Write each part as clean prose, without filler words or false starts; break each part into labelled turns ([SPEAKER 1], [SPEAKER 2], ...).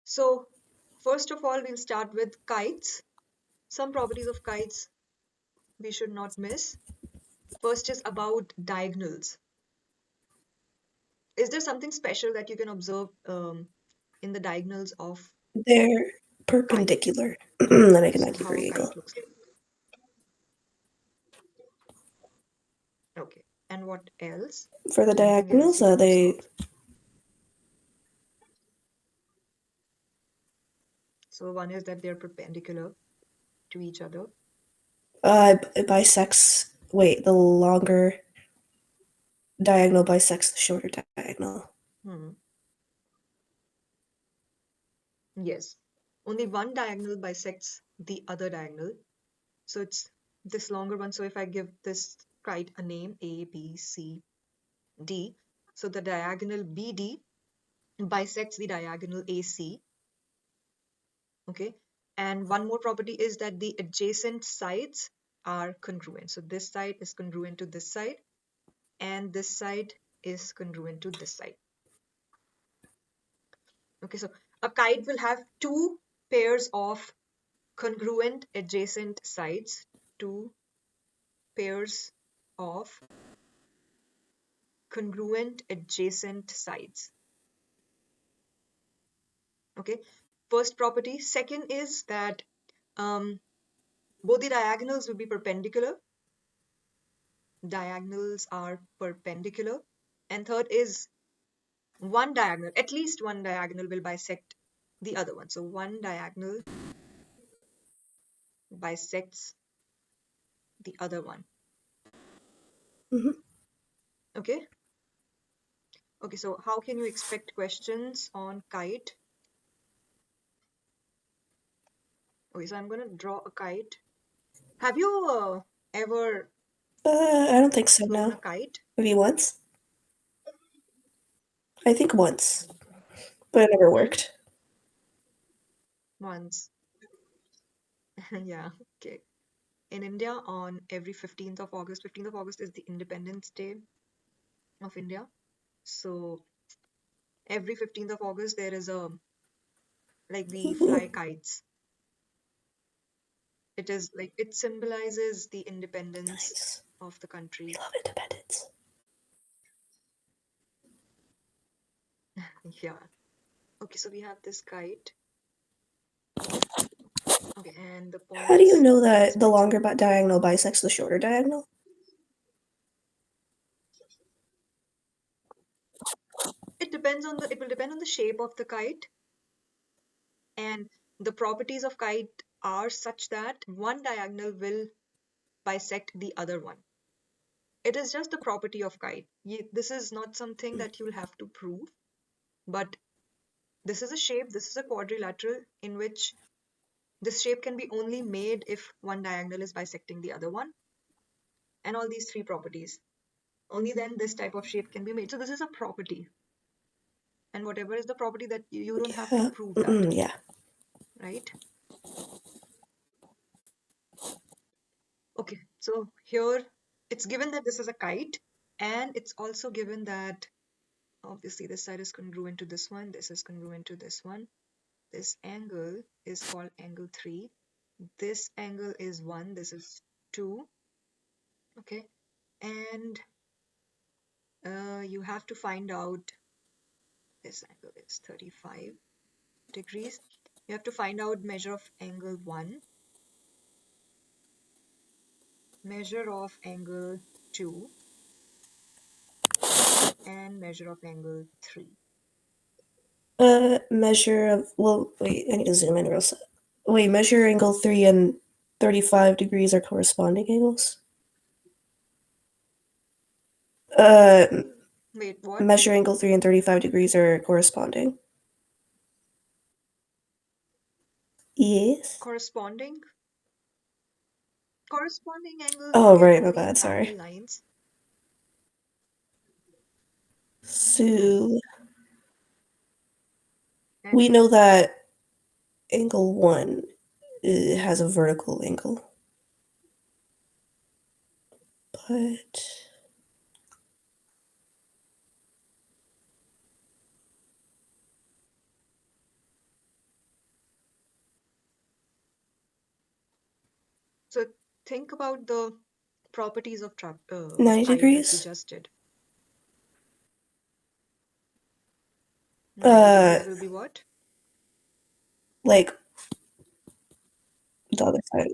[SPEAKER 1] So first of all, we'll start with kites. Some properties of kites we should not miss. First is about diagonals. Is there something special that you can observe in the diagonals of
[SPEAKER 2] They're
[SPEAKER 1] kite?
[SPEAKER 2] perpendicular at a
[SPEAKER 1] So
[SPEAKER 2] 90
[SPEAKER 1] how a
[SPEAKER 2] degree angle.
[SPEAKER 1] kite looks like. Okay. And what else?
[SPEAKER 2] For the
[SPEAKER 1] Anything else
[SPEAKER 2] diagonals,
[SPEAKER 1] you can
[SPEAKER 2] they
[SPEAKER 1] observe? So one is that they're perpendicular to each other.
[SPEAKER 2] bisects. Wait, the longer diagonal bisects the shorter diagonal.
[SPEAKER 1] Hmm. Yes. Only one diagonal bisects the other diagonal. So it's this longer one. So if I give this kite a name, A, B, C, D, so the diagonal BD bisects the diagonal AC. Okay. And one more property is that the adjacent sides are congruent. So this side is congruent to this side, and this side is congruent to this side. Okay, so a kite will have two pairs of congruent adjacent sides, two pairs of congruent adjacent sides. Okay, first property. Second is that um, both the diagonals will be perpendicular. Diagonals are perpendicular. And third is one diagonal, at least one diagonal will bisect the other one. So one diagonal bisects the other one.
[SPEAKER 2] Hmm.
[SPEAKER 1] Okay. Okay, so how can you expect questions on kite? Okay, so I'm going to draw a kite. Have you ever
[SPEAKER 2] I don't think so,
[SPEAKER 1] flown a
[SPEAKER 2] no.
[SPEAKER 1] kite?
[SPEAKER 2] Maybe once? I think once, but it never
[SPEAKER 1] Hmm?
[SPEAKER 2] worked.
[SPEAKER 1] Once. Yeah, okay. In India, on every 15th of August, 15th of August is the Independence Day of India. So every 15th of August, there is a, like, we fly
[SPEAKER 2] Ooh,
[SPEAKER 1] kites. It is like, it symbolizes the independence
[SPEAKER 2] nice.
[SPEAKER 1] of the
[SPEAKER 2] We
[SPEAKER 1] country.
[SPEAKER 2] love independence.
[SPEAKER 1] Yeah. Okay, so we have this kite. Okay, and the
[SPEAKER 2] How do you
[SPEAKER 1] points
[SPEAKER 2] know
[SPEAKER 1] of this
[SPEAKER 2] that the
[SPEAKER 1] picture.
[SPEAKER 2] longer diagonal bisects the shorter diagonal?
[SPEAKER 1] It will depend on the shape of the kite, and the properties of kite are such that one diagonal will bisect the other one. It is just the property of kite. This is not something that you'll have to prove, but this is a shape, this is a quadrilateral in which this shape can be only made if one diagonal is bisecting the other one, and all these three properties. Only then this type of shape can be made. So this is a property, and whatever is the property, that you don't have to
[SPEAKER 2] Yeah.
[SPEAKER 1] prove that,
[SPEAKER 2] Yeah.
[SPEAKER 1] right? Okay, so here it's given that this is a kite, and it's also given that obviously this side is congruent to this one, this is congruent to this one. This angle is called angle 3. This angle is 1, this is 2. Okay, and you have to find out this angle is 35 degrees. You have to find out measure of angle 1, measure of angle 2, and measure of angle 3.
[SPEAKER 2] Measure of, well, wait, I need to zoom in real quick. Wait, measure angle 3 and 35 degrees are corresponding angles? Uh,
[SPEAKER 1] Wait, what?
[SPEAKER 2] measure angle 3 and 35 degrees are corresponding. Yes.
[SPEAKER 1] Corresponding? Corresponding angles you
[SPEAKER 2] Oh,
[SPEAKER 1] get
[SPEAKER 2] right, my
[SPEAKER 1] only in
[SPEAKER 2] bad,
[SPEAKER 1] parallel
[SPEAKER 2] sorry.
[SPEAKER 1] lines. Hmm.
[SPEAKER 2] So, we
[SPEAKER 1] And
[SPEAKER 2] know that angle 1 has a vertical angle, but
[SPEAKER 1] So think about the properties of
[SPEAKER 2] 90
[SPEAKER 1] kite that we
[SPEAKER 2] degrees.
[SPEAKER 1] just did. 90
[SPEAKER 2] Uh,
[SPEAKER 1] degrees will be what?
[SPEAKER 2] like the other side.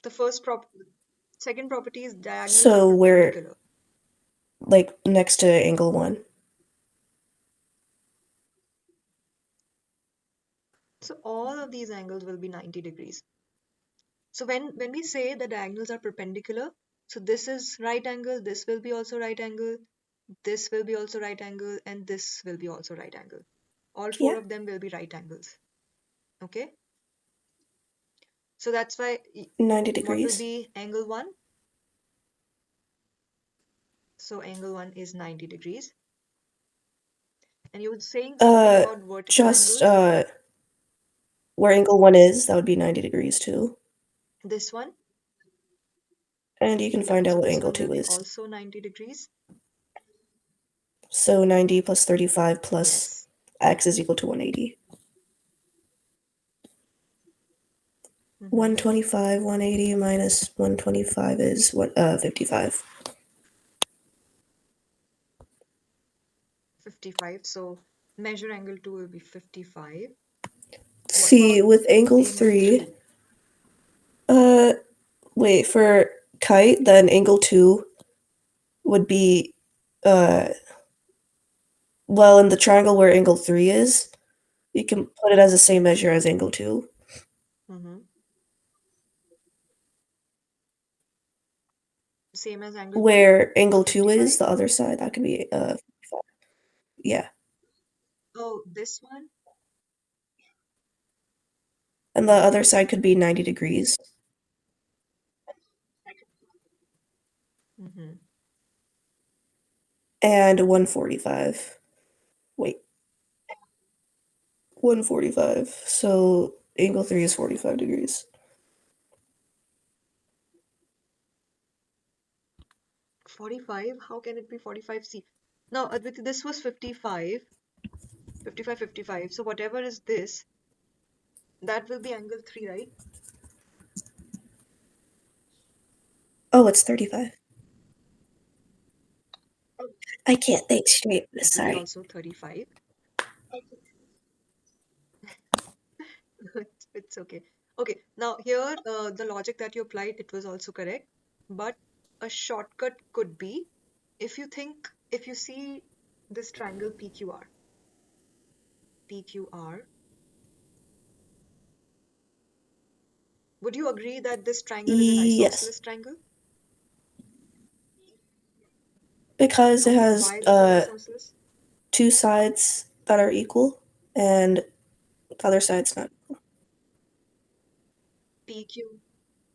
[SPEAKER 1] The first prop, second property is diagonals are
[SPEAKER 2] So we're
[SPEAKER 1] perpendicular.
[SPEAKER 2] like next to angle 1.
[SPEAKER 1] So all of these angles will be 90 degrees. So when we say the diagonals are perpendicular, so this is right angle, this will be also right angle, this will be also right angle, and this will be also right angle. All four
[SPEAKER 2] Yeah,
[SPEAKER 1] of them will be right angles. Okay? So that's why
[SPEAKER 2] 90
[SPEAKER 1] what will
[SPEAKER 2] degrees.
[SPEAKER 1] be angle 1? So angle 1 is 90 degrees. And you were saying something
[SPEAKER 2] Uh,
[SPEAKER 1] about vertical
[SPEAKER 2] just
[SPEAKER 1] angles.
[SPEAKER 2] where angle 1 is, that would be 90 degrees too.
[SPEAKER 1] This one,
[SPEAKER 2] And you can
[SPEAKER 1] yeah,
[SPEAKER 2] find out
[SPEAKER 1] so
[SPEAKER 2] what
[SPEAKER 1] this
[SPEAKER 2] angle
[SPEAKER 1] one will
[SPEAKER 2] 2
[SPEAKER 1] be
[SPEAKER 2] is.
[SPEAKER 1] also 90 degrees.
[SPEAKER 2] So 90 plus 35 plus
[SPEAKER 1] Yes.
[SPEAKER 2] x is equal to 180.
[SPEAKER 1] Mm-hmm.
[SPEAKER 2] 125, 180 minus 125 is what 55.
[SPEAKER 1] 55. So measure angle 2 will be 55. What
[SPEAKER 2] See,
[SPEAKER 1] about
[SPEAKER 2] with angle
[SPEAKER 1] angle
[SPEAKER 2] 3,
[SPEAKER 1] 3?
[SPEAKER 2] uh wait, for kite, then angle 2 would be uh well, in the triangle where angle 3 is, you can put it as the same measure as angle 2.
[SPEAKER 1] Mm-hmm. Same as angle 2?
[SPEAKER 2] Where
[SPEAKER 1] So
[SPEAKER 2] angle 2 is,
[SPEAKER 1] 55?
[SPEAKER 2] the other side, that could be 55. Yeah.
[SPEAKER 1] Oh, this one?
[SPEAKER 2] And the other side could be 90 degrees
[SPEAKER 1] Mm-hmm.
[SPEAKER 2] and 145. Wait, 145. So angle 3 is 45 degrees.
[SPEAKER 1] 45? How can it be 45? See, now Adviti, this was 55, 55, 55. So whatever is this, that will be angle 3, right?
[SPEAKER 2] Oh, it's 35.
[SPEAKER 1] Oh,
[SPEAKER 2] I can't think straight.
[SPEAKER 1] it will be
[SPEAKER 2] Sorry.
[SPEAKER 1] also 35. It's okay. Okay, now here the logic that you applied, it was also correct. But a shortcut could be if you see this triangle PQR, PQR, would you agree that this triangle is an
[SPEAKER 2] Yes,
[SPEAKER 1] isosceles triangle?
[SPEAKER 2] because it
[SPEAKER 1] Okay,
[SPEAKER 2] has
[SPEAKER 1] why is it isosceles?
[SPEAKER 2] two sides that are equal and the other side's not.
[SPEAKER 1] PQ,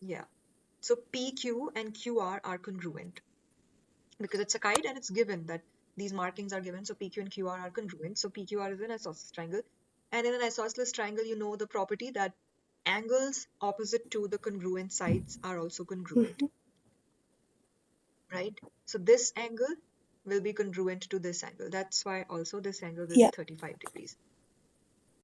[SPEAKER 1] yeah. So PQ and QR are congruent because it's a kite and it's given that these markings are given. So PQ and QR are congruent. So PQR is an isosceles triangle. And in an isosceles triangle, you know the property that angles opposite to the congruent sides are also congruent,
[SPEAKER 2] Mhm.
[SPEAKER 1] right? So this angle will be congruent to this angle. That's why also this angle will be
[SPEAKER 2] Yeah.
[SPEAKER 1] 35 degrees.